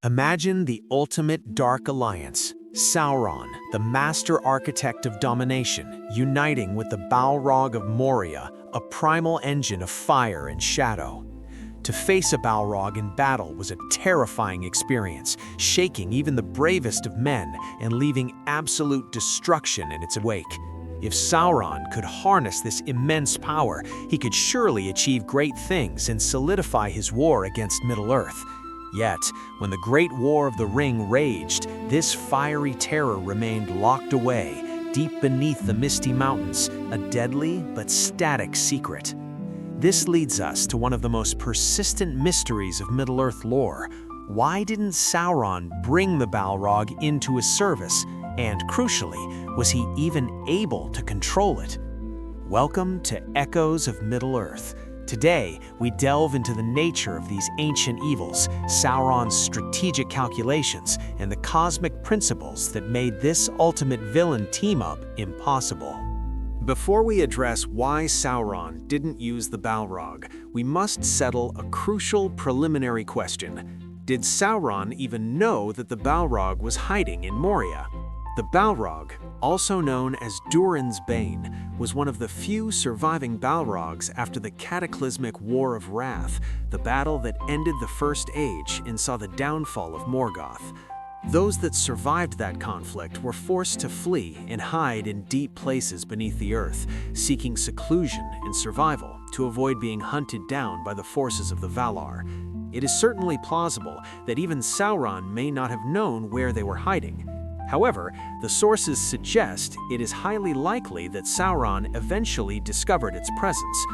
Imagine the ultimate dark alliance, Sauron, the master architect of domination, uniting with the Balrog of Moria, a primal engine of fire and shadow. To face a Balrog in battle was a terrifying experience, shaking even the bravest of men and leaving absolute destruction in its wake. If Sauron could harness this immense power, he could surely achieve great things and solidify his war against Middle-earth. Yet, when the Great War of the Ring raged, this fiery terror remained locked away, deep beneath the Misty Mountains, a deadly but static secret. This leads us to one of the most persistent mysteries of Middle-earth lore. Why didn't Sauron bring the Balrog into his service? And crucially, was he even able to control it? Welcome to Echoes of Middle-earth. Today, we delve into the nature of these ancient evils, Sauron's strategic calculations, and the cosmic principles that made this ultimate villain team-up impossible. Before we address why Sauron didn't use the Balrog, we must settle a crucial preliminary question. Did Sauron even know that the Balrog was hiding in Moria? The Balrog, also known as Durin's Bane, was one of the few surviving Balrogs after the cataclysmic War of Wrath, the battle that ended the First Age and saw the downfall of Morgoth. Those that survived that conflict were forced to flee and hide in deep places beneath the earth, seeking seclusion and survival to avoid being hunted down by the forces of the Valar. It is certainly plausible that even Sauron may not have known where they were hiding. However, the sources suggest it is highly likely that Sauron eventually discovered its presence.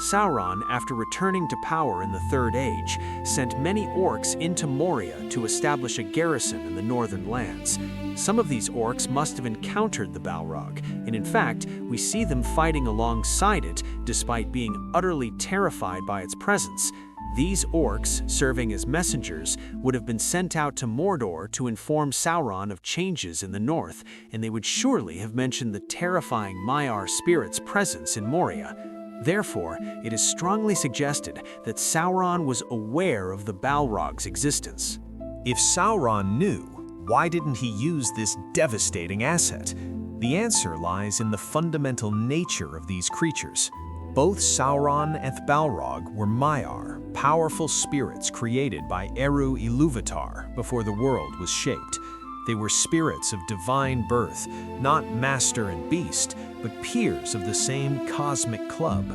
Sauron, after returning to power in the Third Age, sent many orcs into Moria to establish a garrison in the northern lands. Some of these orcs must have encountered the Balrog, and in fact, we see them fighting alongside it despite being utterly terrified by its presence. These orcs, serving as messengers, would have been sent out to Mordor to inform Sauron of changes in the north, and they would surely have mentioned the terrifying Maiar spirit's presence in Moria. Therefore, it is strongly suggested that Sauron was aware of the Balrog's existence. If Sauron knew, why didn't he use this devastating asset? The answer lies in the fundamental nature of these creatures. Both Sauron and Balrog were Maiar, powerful spirits created by Eru Ilúvatar before the world was shaped. They were spirits of divine birth, not master and beast, but peers of the same cosmic club.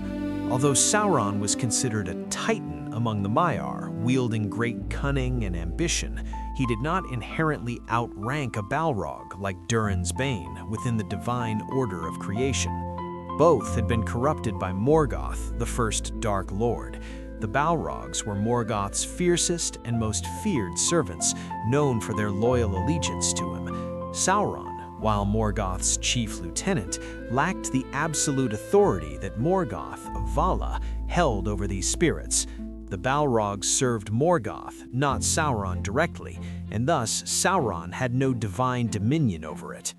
Although Sauron was considered a titan among the Maiar, wielding great cunning and ambition, he did not inherently outrank a Balrog like Durin's Bane within the divine order of creation. Both had been corrupted by Morgoth, the first Dark Lord. The Balrogs were Morgoth's fiercest and most feared servants, known for their loyal allegiance to him. Sauron, while Morgoth's chief lieutenant, lacked the absolute authority that Morgoth of Vala held over these spirits. The Balrogs served Morgoth, not Sauron directly, and thus Sauron had no divine dominion over it.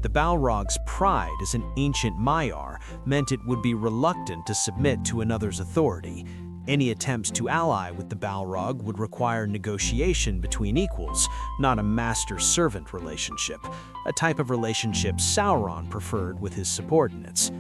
The Balrog's pride as an ancient Maiar meant it would be reluctant to submit to another's authority. Any attempts to ally with the Balrog would require negotiation between equals, not a master-servant relationship, a type of relationship Sauron preferred with his subordinates.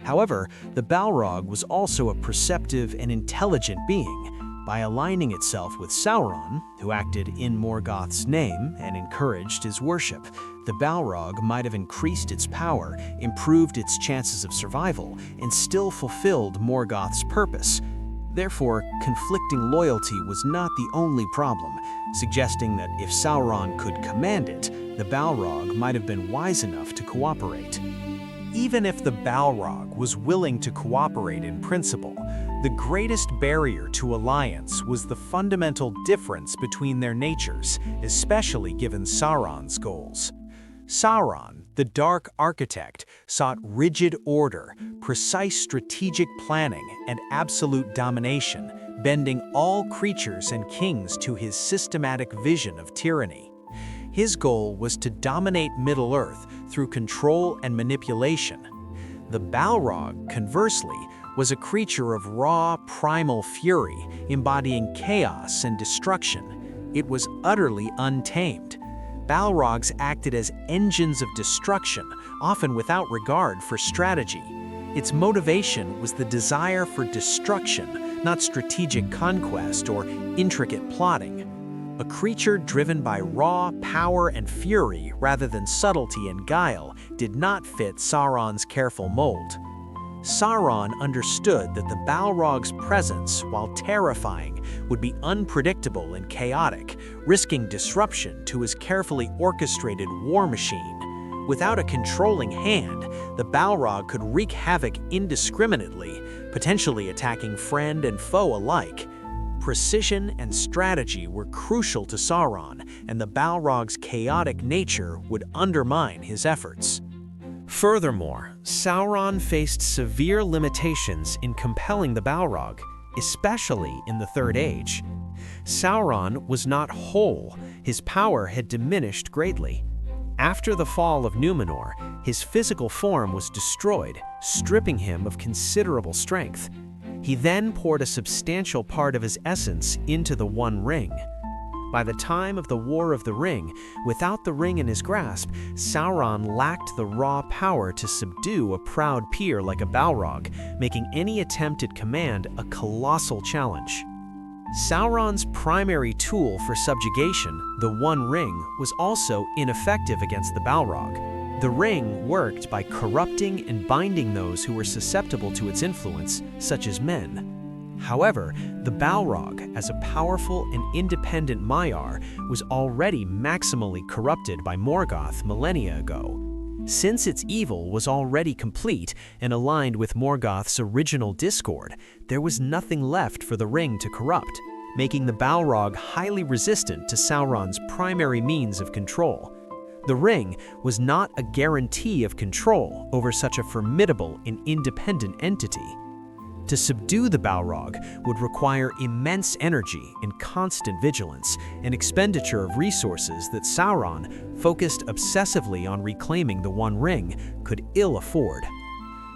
However, the Balrog was also a perceptive and intelligent being. By aligning itself with Sauron, who acted in Morgoth's name and encouraged his worship, the Balrog might have increased its power, improved its chances of survival, and still fulfilled Morgoth's purpose. Therefore, conflicting loyalty was not the only problem, suggesting that if Sauron could command it, the Balrog might have been wise enough to cooperate. Even if the Balrog was willing to cooperate in principle, the greatest barrier to alliance was the fundamental difference between their natures, especially given Sauron's goals. Sauron, the Dark Architect, sought rigid order, precise strategic planning, and absolute domination, bending all creatures and kings to his systematic vision of tyranny. His goal was to dominate Middle-earth through control and manipulation. The Balrog, conversely, was a creature of raw, primal fury, embodying chaos and destruction. it was utterly untamed. Balrogs acted as engines of destruction, often without regard for strategy. Its motivation was the desire for destruction, not strategic conquest or intricate plotting. A creature driven by raw power and fury rather than subtlety and guile did not fit Sauron's careful mold. Sauron understood that the Balrog's presence, while terrifying, would be unpredictable and chaotic, risking disruption to his carefully orchestrated war machine. Without a controlling hand, the Balrog could wreak havoc indiscriminately, potentially attacking friend and foe alike. Precision and strategy were crucial to Sauron, and the Balrog's chaotic nature would undermine his efforts. Furthermore, Sauron faced severe limitations in compelling the Balrog, especially in the Third Age. Sauron was not whole, his power had diminished greatly. After the fall of Numenor, his physical form was destroyed, stripping him of considerable strength. He then poured a substantial part of his essence into the One Ring. By the time of the War of the Ring, without the ring in his grasp, Sauron lacked the raw power to subdue a proud peer like a Balrog, making any attempt at command a colossal challenge. Sauron's primary tool for subjugation, the One Ring, was also ineffective against the Balrog. The ring worked by corrupting and binding those who were susceptible to its influence, such as men. However, the Balrog, as a powerful and independent Maiar, was already maximally corrupted by Morgoth millennia ago. Since its evil was already complete and aligned with Morgoth's original discord, there was nothing left for the ring to corrupt, making the Balrog highly resistant to Sauron's primary means of control. The ring was not a guarantee of control over such a formidable and independent entity. To subdue the Balrog would require immense energy and constant vigilance, an expenditure of resources that Sauron, focused obsessively on reclaiming the One Ring, could ill afford.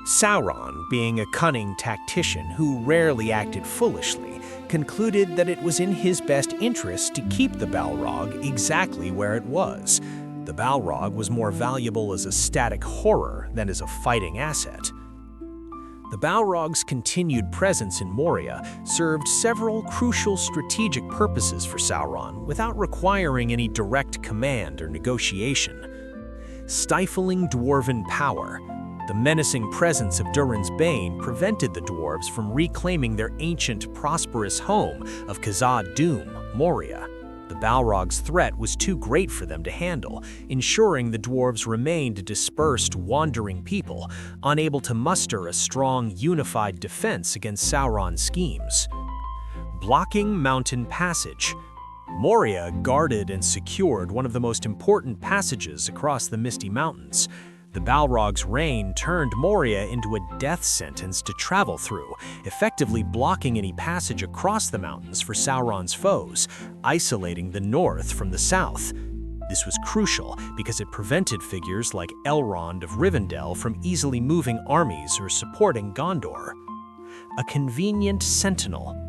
Sauron, being a cunning tactician who rarely acted foolishly, concluded that it was in his best interest to keep the Balrog exactly where it was. The Balrog was more valuable as a static horror than as a fighting asset. The Balrog's continued presence in Moria served several crucial strategic purposes for Sauron without requiring any direct command or negotiation. Stifling dwarven power. The menacing presence of Durin's Bane prevented the dwarves from reclaiming their ancient, prosperous home of Khazad-dûm, Moria. The Balrog's threat was too great for them to handle, ensuring the dwarves remained a dispersed, wandering people, unable to muster a strong, unified defense against Sauron's schemes. Blocking mountain passage. Moria guarded and secured one of the most important passages across the Misty Mountains. The Balrog's reign turned Moria into a death sentence to travel through, effectively blocking any passage across the mountains for Sauron's foes, isolating the north from the south. This was crucial because it prevented figures like Elrond of Rivendell from easily moving armies or supporting Gondor. A convenient sentinel.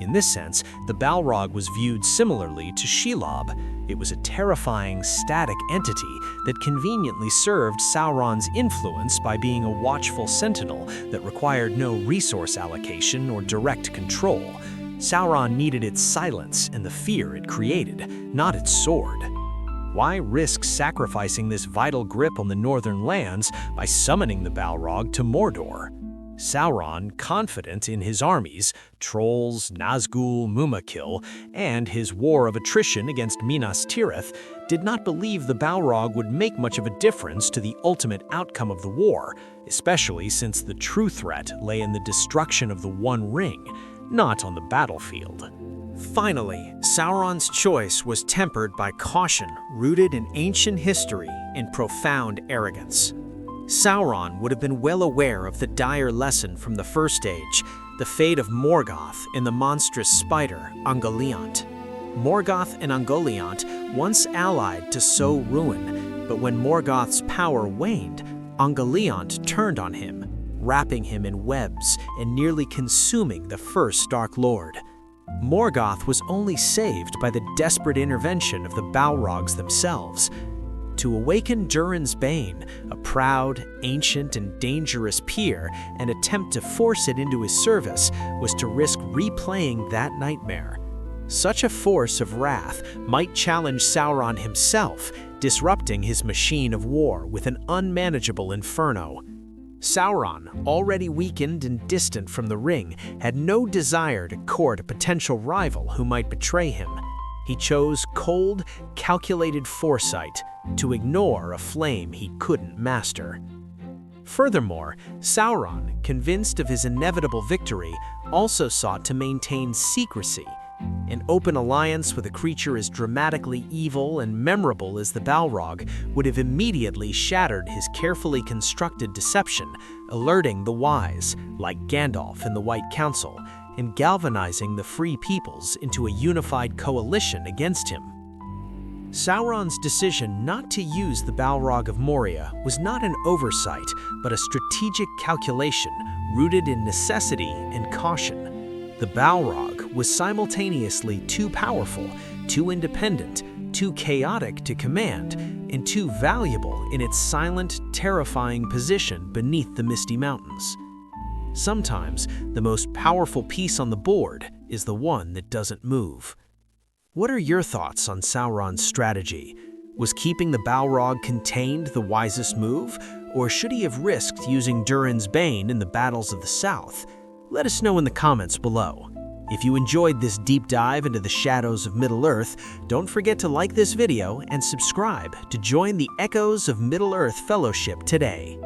In this sense, the Balrog was viewed similarly to Shelob. It was a terrifying, static entity that conveniently served Sauron's influence by being a watchful sentinel that required no resource allocation or direct control. Sauron needed its silence and the fear it created, not its sword. Why risk sacrificing this vital grip on the northern lands by summoning the Balrog to Mordor? Sauron, confident in his armies, trolls, Nazgûl, Mumakil, and his war of attrition against Minas Tirith, did not believe the Balrog would make much of a difference to the ultimate outcome of the war, especially since the true threat lay in the destruction of the One Ring, not on the battlefield. Finally, Sauron's choice was tempered by caution rooted in ancient history and profound arrogance. Sauron would have been well aware of the dire lesson from the First Age, the fate of Morgoth and the monstrous spider, Ungoliant. Morgoth and Ungoliant once allied to sow ruin, but when Morgoth's power waned, Ungoliant turned on him, wrapping him in webs and nearly consuming the first Dark Lord. Morgoth was only saved by the desperate intervention of the Balrogs themselves. To awaken Durin's Bane, a proud, ancient, and dangerous peer, and attempt to force it into his service was to risk replaying that nightmare. Such a force of wrath might challenge Sauron himself, disrupting his machine of war with an unmanageable inferno. Sauron, already weakened and distant from the ring, had no desire to court a potential rival who might betray him. He chose cold, calculated foresight to ignore a flame he couldn't master. Furthermore, Sauron, convinced of his inevitable victory, also sought to maintain secrecy. An open alliance with a creature as dramatically evil and memorable as the Balrog would have immediately shattered his carefully constructed deception, alerting the wise, like Gandalf and the White Council, and galvanizing the free peoples into a unified coalition against him. Sauron's decision not to use the Balrog of Moria was not an oversight, but a strategic calculation rooted in necessity and caution. The Balrog was simultaneously too powerful, too independent, too chaotic to command, and too valuable in its silent, terrifying position beneath the Misty Mountains. Sometimes, the most powerful piece on the board is the one that doesn't move. What are your thoughts on Sauron's strategy? Was keeping the Balrog contained the wisest move, or should he have risked using Durin's Bane in the battles of the South? Let us know in the comments below. If you enjoyed this deep dive into the shadows of Middle-earth, don't forget to like this video and subscribe to join the Echoes of Middle-earth Fellowship today.